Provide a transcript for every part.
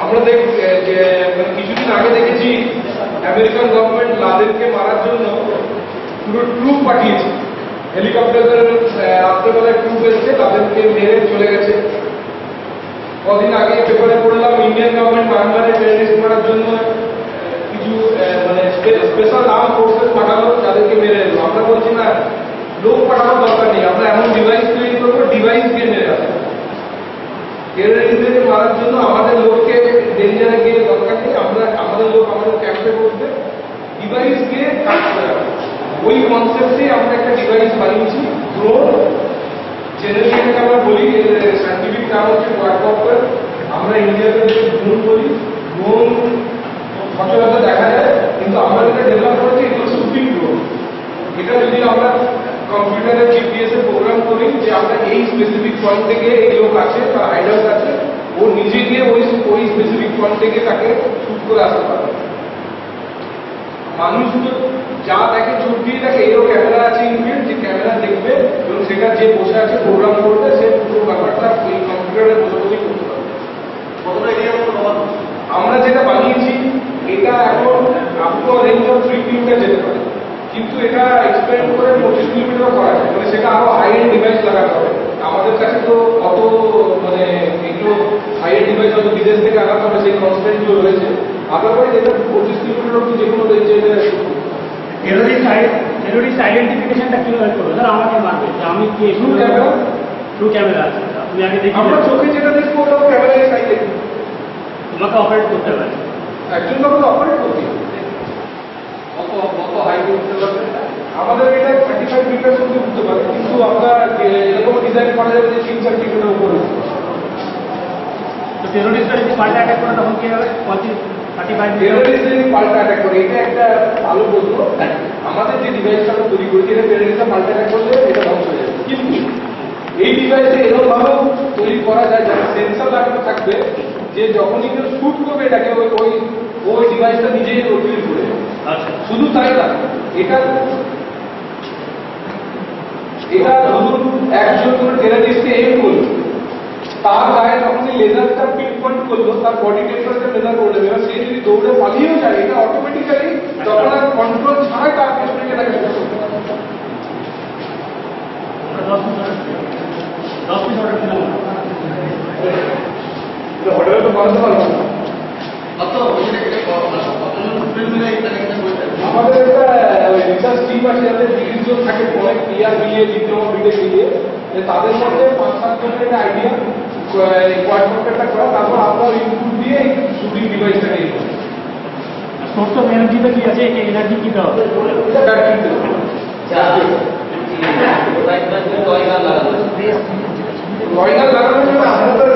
আমরা কিছুদিন আগে দেখেছি আমেরিকান গভর্নমেন্ট লাদেনকে মারার জন্য পুরো ট্রুপ পাঠিয়েছে, হেলিকপ্টারের রাত্রেবেলায় ট্রুপ এসেছে, লাদেনকে মেরে চলে গেছে। কদিন আগে পেপারে পড়লাম ইন্ডিয়ান গভর্নমেন্ট বাংলারে টেররিস্ট মারার জন্য কিছু স্পেশাল আর্ম ফোর্সেস পাঠালো, তাদেরকে মেরে এলো। আমরা বলছি না লোক পাঠানোর দরকার নেই, আমরা এমন ডিভাইস তৈরি করবো ডিভাইস দিয়ে মেরে আসবো। টেররিস্টদেরকে মারার জন্য আমাদের লোককে ডেঞ্জারে গিয়ে দরকার নেই, আমাদের লোক আমাদের ক্যাম্পে করবে, ডিভাইস দিয়ে কাজ করে রাখবো। ওই কনসেপ্টে আমরা একটা ডিভাইস বানিয়েছি, ড্রোন। জেনারেলি এটাকে আমরা বলি, সাইন্টিফিক নাম হচ্ছে কোয়াডকপ্টার। আমরা ইন্ডিয়াতে ড্রোন বলি। ড্রোন সচরাচর দেখা যায়, কিন্তু আমরা যেটা ডেভেলপ করেছি এগুলো শুটিং ড্রোন। এটা যদি আমরা কম্পিউটারে জিপিএস এ প্রোগ্রাম করি যে আমরা এই স্পেসিফিক পয়েন্ট থেকে এই লোক আছে বা হাইডাউট আছে, ও নিজে গিয়ে ওই স্পেসিফিক পয়েন্ট থেকে তাকে শুট করে আসতে পারবে। মানুষ যা দেখে চোখ দিয়ে দেখে, এরও ক্যামেরা আছে ইনবিল্ট, যে ক্যামেরা দেখবে এবং সেটা যে বসে আছে প্রোগ্রাম করবে, সে পুরো ব্যাপারটা ওই কম্পিউটারে বসে বসেই করতে পারবে। আমরা যেটা বানিয়েছি এটা এখন আপনার রেঞ্জ অফ 3 কিলোমিটার যেতে পারে, কিন্তু এটা এক্সপেরিমেন্ট করে 25 কিলোমিটার করা যায়। মানে সেটা আরো হাই এন্ড ডিভাইস লাগাতে হবে। আমাদের কাছে তো অত এগুলো হাই এন্ড ডিভাইস হয়তো বিদেশ থেকে আনাতে হবে, সেই কনস্ট্যান্ট গুলো রয়েছে। আদারওয়াইজ এটা 25 কিলোমিটার অব্দি যে কোনো রেঞ্জে টেররিস্ট আইডেন্টিফিকেশনটা কিভাবে করবে? ধর আমাকে মারবে যে আমি কি থ্রু ক্যামেরা আছে, তুমি আগে দেখি আমরা চোখে যেটা দেখবো ওটা ক্যামেরায় সাইড দেখবো। তোমাকে অপারেট করতে পারে, একজন কাউকে অপারেট করতে কত হাই করতে পারবে। আমাদের এটা 35 মিটার অব্দি উঠতে পারে, কিন্তু আমরা এরকম ডিজাইন করা যাবে যে 3-4 মিটারের উপরে। তো টেররিস্টরা যদি পাল্টা অ্যাটাক করে তখন কি হবে? 35 টেররিস্ট যদি পাল্টা অ্যাটাক করে, এটা একটা ভালো বলবো। আমাদের যে ডিভাইসটা আমরা তৈরি করেছি এটা টেররিস্টরা পাল্টা অ্যাটাক করলে এটা ধ্বংস হয়ে যাবে। কিন্তু এই ডিভাইসে এরকম ভাবে তৈরি করা যায় যাতে সেন্সর লাগানো থাকবে, যে যখনই কেউ শুট করবে এটাকে ওই ডিভাইসটা নিজেই রোটেট করে যাবে। শুধু তাই না, এটা ধরুন একজন কোনো টেররিস্টকে এম করলো, তার গায়ে যখনই লেজারটা পিন পয়েন্ট করলো, তার বডি টেম্পারেচার মেজার করে দেবে। সে যদি দৌড়ে পালিয়েও যায়, এটা অটোমেটিক্যালি তখন আর কন্ট্রোল ছাড়াই তার পেছনে তাকে শুট করবে। 10 মিনিট অর্ডার দিলাম, হোটেলে তো বানাতে পারবো না। আমাদের একটা রিসার্চ টিম আছে, যাদের 30 জন থাকে, অনেক ইয়ার মিলিয়ে ডিপ্লোমা বিটেক মিলিয়ে, তাদের মধ্যে 5-7 জনের একটা আইডিয়া কোয়াডকপ্টারটা করা। তারপর আপনার ইনপুট দিয়ে শুটিং ডিভাইসটা নিয়ে সোর্স অফ এনার্জিটা কি আছে? এনার্জি কি দেওয়া রয়নাল লাগানোর জন্য আমাদের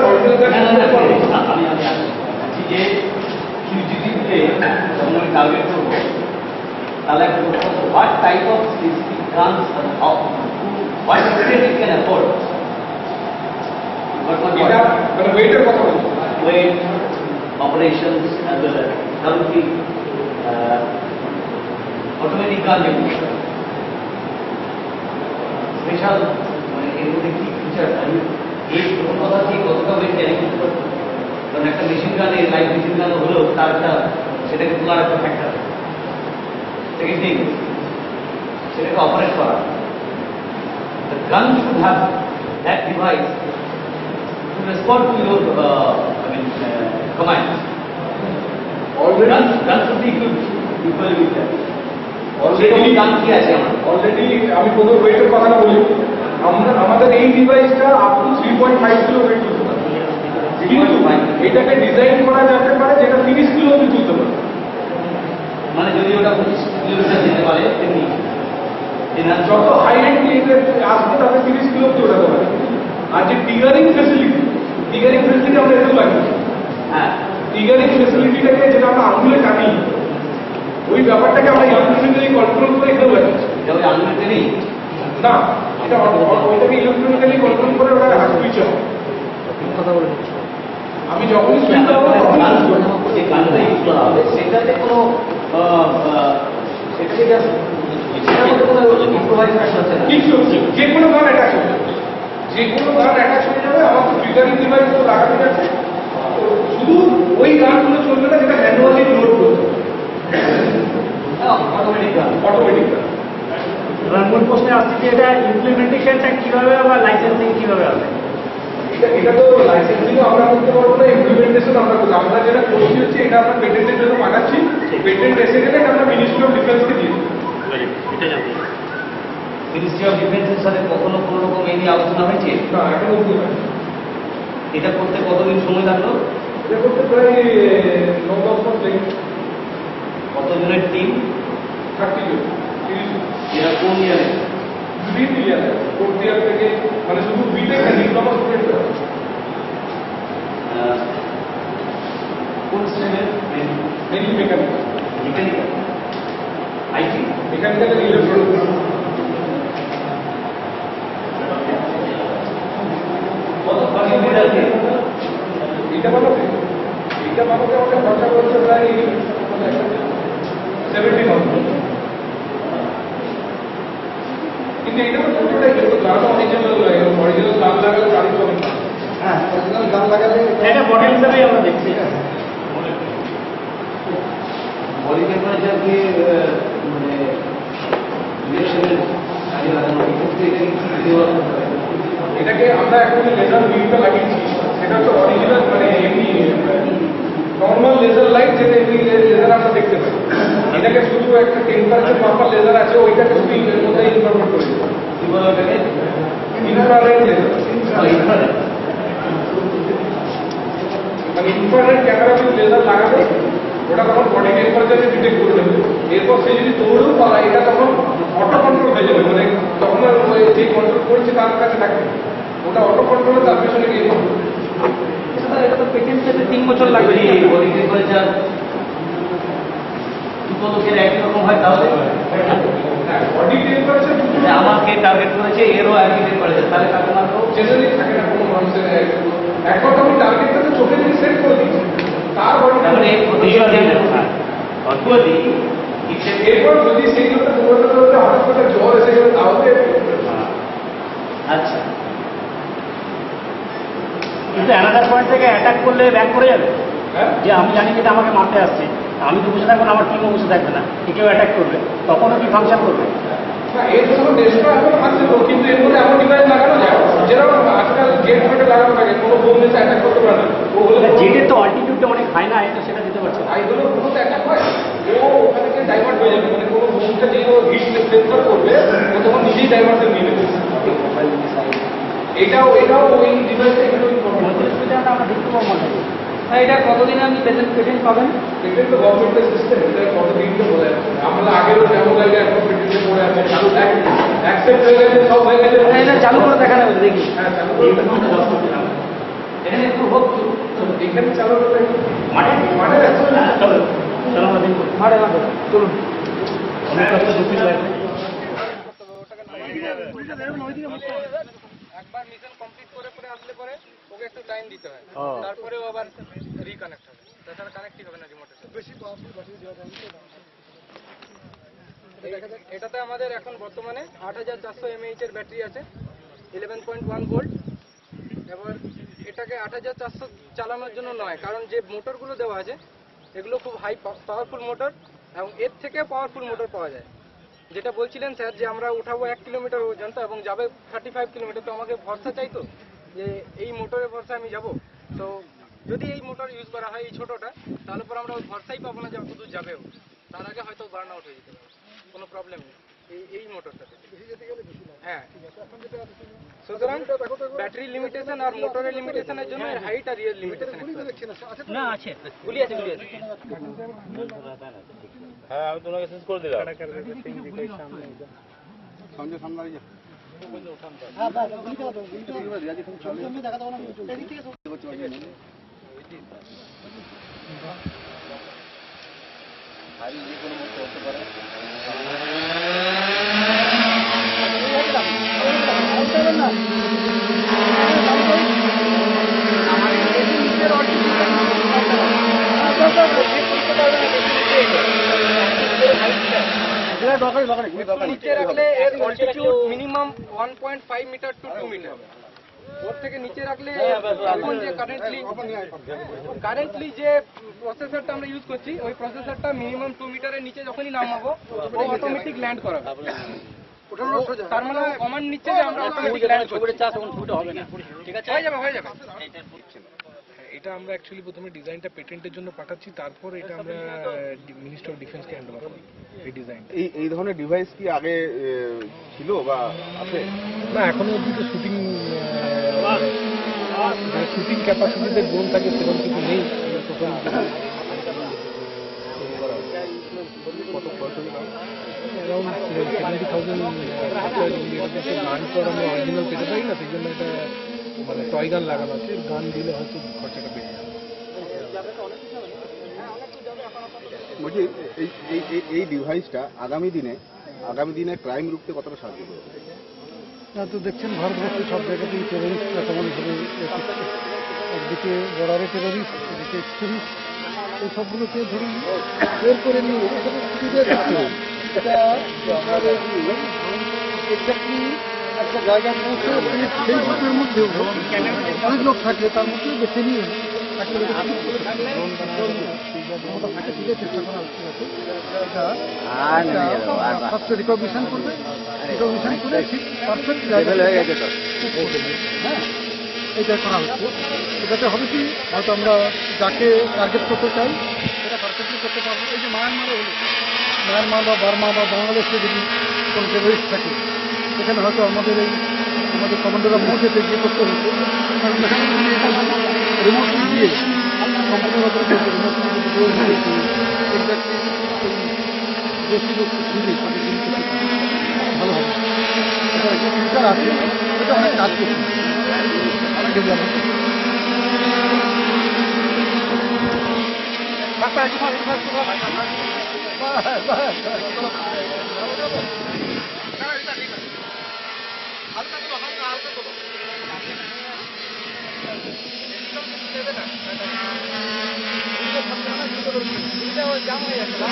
টার্গেট করবো, তাহলে what type of guns what extent it can afford. এটা মানে ওয়েটের কথা বলছি, wet operations as well as কারণ কি অটোমেটিক গান যেগুলো স্পেশাল, মানে এর মধ্যে কি ফিচার এই প্রথম কথা কি কতটা ওয়েট ক্যারি করতে পারবে। কারণ একটা মেশিন গানে লাইভ মেশিন গানও হলেও তার একটা সেটাকে তোলার একটা ফ্যাক্টর। সেকেন্ড থিং, সেটাকে অপারেট করা। The gun should have that device to respond to your commands. Gun should be equipped equally with that. Already আমি কোনো ওয়েটের কথা বলি, আমাদের এই ডিভাইসটা আপ টু 3.5 কিলো ওয়েট তুলতে পারে, কিন্তু এটাকে ডিজাইন করা যেতে পারে যেটা 30 কিলো অব্দি তুলতে পারে। মানে যদি ওটা 25 কিলোমিটার যেতে পারে তেমনি যত হাই এন্ড আসবে তাতে 30 কিলো অব্দি ওঠাতে পারে। আর যে টিগারিং ফেসিলিটি আমরা এটাও লাগিয়েছি। হ্যাঁ, টিগারিং ফেসিলিটিটাকে যেটা আমরা আঙুলে টানি, ওই ব্যাপারটাকে আমরা ইলেকট্রনিক্যালি কন্ট্রোল করে এটাও লাগিয়েছি। এটা ওই আঙুলেতে নেই না, এটা ওইটাকে ইলেকট্রনিক্যালি কন্ট্রোল করে ওটা হাত সুইচ অফ। কথা বলে আমি যখনই সুইচ অফ যে গানটা ইউজ করা হবে সেটাতে কোনো কিছু যে কোনো গান অ্যাটাচ হয়ে যাবে, যে কোনো গান অ্যাটাচ হয়ে যাবে। আমার তো ট্রিগারিং ডিভাইস তো লাগানো যাচ্ছে, শুধু ওই অটোমেটিক গান। অটোমেটিক। এবার মূল প্রশ্নে আসছে যে এটা ইমপ্লিমেন্টেশনটা কিভাবে বা লাইসেন্সিং কিভাবে হবে? এটা তো লাইসেন্সিংও আমরা করতে পারবো না, ইমপ্লিমেন্টেশন আমরা করবো। আমরা যেটা করছি হচ্ছে এটা আমরা পেটেন্টের জন্য পাঠাচ্ছি, পেটেন্ট এসে গেলে এটা আমরা মিনিস্ট্রি অফ ডিফেন্সকে দিয়ে দেবো। এটা জানতে মিনিস্ট্রি অফ ডিফেন্সের সাথে কখনো কোনো রকম এই নিয়ে আলোচনা হয়েছে? না, এখন অব্দি হয়। এটা করতে কতদিন সময় লাগলো? এটা করতে প্রায় 9-10 মাস লেগেছে। কতজনের টিম? 30 জন, 30 জন। এরা কোন ইয়ারে? 3 ইয়ার, 4th ইয়ার থেকে, মানে শুধু বিটেক না, ডিপ্লোমা স্টুডেন্ট। কোন স্ট্রিমের? Mainly mechanical. Mechanical, IT, mechanical and electronics. কত পার্সেন্ট আছে? এটা বানাতে আমাকে খরচা করছে প্রায় 70,000। কিন্তু এটা তো ছোটটাই, কিন্তু গান অরিজিনাল গান লাগালে গাড়ি চলে না। হ্যাঁ, অরিজিনাল গান লাগালে এটা মডেল হিসেবেই আমরা দেখছি। বডি টেম্পারেচার কি মানে ইলেকশনের আগে লাগানো ক্ষেত্রে এটা কি দেওয়া হবে? এটাকে আমরা এখন লেজার বিলটা লাগিয়েছি, সেটা তো অরিজিনাল, মানে এমনি নর্মাল লেজার লাইট, যেটা এমনি লেজার আমরা দেখতে পাই। এটাকে শুধু একটা টেম্পারেচার মাপার লেজার আছে, ওইটাকে শুধু এর মধ্যে ইনকর্পোরেট করে দেবো। কি বলা ওটাকে? Infrared laser, infrared. মানে ইনফ্রারেড ক্যামেরা যদি লেজার লাগাবে, ওটা তখন বডি টেম্পারেচারকে ডিটেক্ট করে নেবে। এরপর সে যদি দৌড়েও পালায়, এটা তখন অটো কন্ট্রোল হয়ে যাবে, মানে তখন আর ওই যে কন্ট্রোল করছে তার কাছে থাকবে, ওটা অটো কন্ট্রোলে তার পেছনে গিয়ে করবে। এটা তো পেটেন্ট পেতে 3 বছর লাগবে। বডি টেম্পারেচার দুটো লোকের একই রকম হয় তাহলে? হ্যাঁ, বডি টেম্পারেচার মানে আমাকে টার্গেট করেছে, এরও একই টেম্পারেচার, তাহলে কাকে মারবো? জেনারেলি থাকে না কোনো মানুষের। একবার আমি টার্গেটটাকে চোখে দিয়ে সেট করে দিচ্ছি, তার বডি তারপরে অর্থদি এরপর যদি সেই লোকটা দৌড়াতে দৌড়াতে হঠাৎ করে জ্বর এসে গেলে তাহলে আচ্ছা, কিন্তু অ্যানাদার পয়েন্ট থেকে অ্যাটাক করলে ব্যাক করে যাবে। হ্যাঁ, যে আমি জানি যে এটা আমাকে মারতে আসছে, আমি তো বসে থাকবো না, আমার টিমও বসে থাকবে না, কেউ অ্যাটাক করবে, তখনও কি ফাংশন করবে? না, এর জন্য দেশটা এখন থাকছে তো, কিন্তু এর মধ্যে এমন ডিভাইস লাগানো যায় যেরকম আজকাল গেট ফেটে লাগানো থাকে, কোনো বোম এসে অ্যাটাক করতে পারে না। ও হলে জেটের তো অল্টিটিউডটা অনেক হাই না, এটা সেটা দিতে পারছে না। আইগুলো কোনো অ্যাটাক হয়, ও ওখানে গিয়ে ডাইভার্ট হয়ে যাবে, মানে কোনো বোমটা যে ও হিট সেন্সর করবে, ও তখন নিজেই ডাইভার্সন নিয়ে নেবে। এটাও ওই ডিভাইসটা এখানে আমরা দেখতে পাবো না। এটা কতদিনে আপনি পেটেন্ট পাবেন? পেটেন্ট তো গভর্নমেন্টের সিস্টেম, এটা কতদিন তো বলে আমরা আগেরও যেমন জায়গায় এখন পেটেন্টে পড়ে আছে, চালু অ্যাকসেপ্ট হয়ে গেছে, সব হয়ে গেছে। এটা চালু করে দেখানো হবে, দেখি। হ্যাঁ, চালু করে এখানে একটু হোক এখানে চালু করে মাঠে মাঠে রাখতে হবে। চলো চলো আমরা দেখবো। মাঠে চলুন। অনেক রাস্তা ঢুকিয়ে দেয়। একবার মিশন কমপ্লিট করে আসলে পরে ওকে একটু টাইম দিতে হয়, তারপরে ও আবার রিকানেক্ট হবে, তাছাড়া কানেক্টই হবে না রিমোটের সাথে। বেশি পাওয়ারফুল ব্যাটারি দেওয়া যায় তো। এটাতে আমাদের এখন বর্তমানে 8400 mAh এর ব্যাটারি আছে, 11.1 ভোল্ট। এবার এটাকে 8400 চালানোর জন্য নয়, কারণ যে মোটরগুলো দেওয়া আছে এগুলো খুব হাই পাওয়ারফুল মোটর, এবং এর থেকে পাওয়ারফুল মোটর পাওয়া যায়। যেটা বলছিলেন স্যার যে আমরা উঠাবো 1 কিলোমিটার পর্যন্ত এবং যাবে 35 কিলোমিটার, তো আমাকে ভরসা চাইতো যে এই মোটরের ভরসা আমি যাব। তো যদি এই মোটর ইউজ করা হয় এই ছোটোটা, তাহলে পর আমরা ভরসাই পাবো না যে অত দূর যাবেও, তার আগে হয়তো বার্ন আউট হয়ে যেতে পারে, কোনো প্রবলেম নেই এই মোটরটাতে। হ্যাঁ, সুতরাং ব্যাটারি লিমিটেশন আর মোটরের লিমিটেশনের জন্য হাইট আর রিয়েল লিমিটেশন না আছে, গুলি আছে। হ্যাঁ, আমি তোমাকে শেষ করে দিলাম। নিচে রাখলে এর altitude minimum 1.5 metre to 2 metre. ওর থেকে নিচে রাখলে এখন যে কারেন্টলি যে প্রসেসরটা আমরা ইউজ করছি ওই প্রসেসরটা মিনিমাম 2 মিটারের নিচে যখনই নামাবো ও অটোমেটিক ল্যান্ড করাবে। তার মানে কমান্ড নিচ্ছে যে আমরা অটোমেটিক ল্যান্ড করব। চাষ এখন ফুট হবে না, ঠিক আছে, হয়ে যাবে। এটা আমরা অ্যাকচুয়ালি প্রথমে ডিজাইনটা পেটেন্টের জন্য পাঠাচ্ছি, তারপর এটা আমরা মিনিস্ট্রি অফ ডিফেন্সকে হ্যান্ড ওভার করি এই ডিজাইন। এই ধরনের ডিভাইস কি আগে ছিল বা আছে? না, এখনো অব্দি তো শুটিং ক্যাপাসিটিতে ড্রোন থাকে সেরকম কিছু নেই। প্রথম কত খরচ হবে? অ্যারাউন্ড 70,000 গান তো আমরা অরিজিনাল পেতে পারি না, সেই জন্য একটা মানে টয় গান লাগানো আছে, গান দিলে হয়তো খরচাটা বেড়ে যাবে। বলছি এই ডিভাইসটা আগামী দিনে ক্রাইম রুখতে কতটা সাহায্য করবে? তো দেখছেন ভারতবর্ষে সব জায়গাতেই টেরোরিস্ট আক্রমণ হিসেবে একদিকে বর্ডারে টেরোরিস্ট, এদিকে এক্সট্রিমিস্ট, এই সবগুলোকে ধরুন বের করে নিয়ে এটা এক্স্যাক্টলি একটা জায়গায় পৌঁছে সেই গ্রুপের মধ্যেও অনেক লোক থাকে, তার মধ্যে বেছে নিয়ে চেষ্টা করা হচ্ছে ফার্স্ট রিকগনিশন করবে, রিকগনিশন করে ঠিক পারফেক্ট জায়গায় হ্যাঁ এইটা করা হচ্ছে। এটাতে হবে কি হয়তো আমরা যাকে টার্গেট করতে চাই সেটা পারফেক্টলি করতে পারবো। এই যে মায়ানমার বা বার্মা বা বাংলাদেশে যদি কোনো টেরোরিস্ট থাকে সেখানে হয়তো আমাদের কমান্ডাররা পৌঁছেতে গিয়ে করতে হচ্ছে, রিমোটলি দিয়ে কম্পিউটার অপারেটর রিমোটলি এক্স্যাক্টলি বেশি লোক খুঁজে তাদের জিনিস ভালো হবে। এটা একটা ফিউচার আছে, এটা অনেক কাজ করছে, অনেক ডেভেলপমেন্ট। জাম হয়ে যাচ্ছে।